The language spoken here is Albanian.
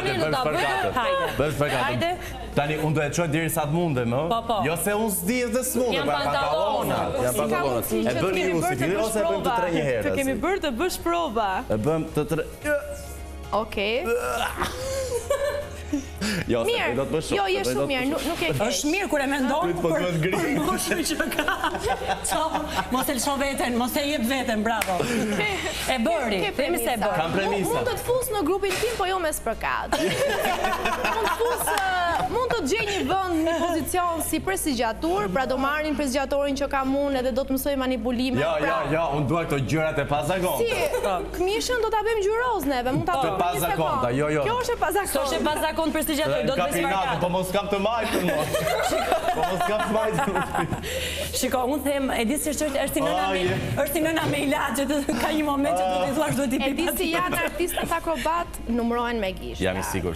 mirë do ta bëj. Bëj përgatën. Tani unë do e çoj deri sa të mundem, ë? Jo se unë s'di dhe s'mundem, Janë pantallona. Janë pantallona. E bëni ju si fillim ose e bëjmë të tre një herë? Të kemi bërë të bësh prova. E bëjmë të tre. Okej. Jo, se Mirë, do të bësh. jo, je shumë mirë, nuk e ke. Është mirë kur e mendon për moshën që ka. Mos e lëshon veten, mos e jep veten, bravo. E bëri, themi se e bëri. Kam premisa. Mund të të fus në grupin tim, po jo me spërkat. Mund të gjej një vend, një pozicion si prestigiatur, pra do marrin prestigiatorin që kam unë edhe do të mësoj manipulime. Jo, unë dua këto gjërat e pazakonta. Si, këmishën do ta bëjmë gjyroz neve, mund ta bëjmë. Të pazakonta, jo. Kjo është e pazakonta. Është e pazakon prestigiator, do të bëj sparkat. Po mos kam të majtën, Shiko, unë them, e di si është si nëna me ilaçe, ka një moment që do të thuash do t'i E di si janë artistët akrobat, numërohen me gishta. Jam i sigurt.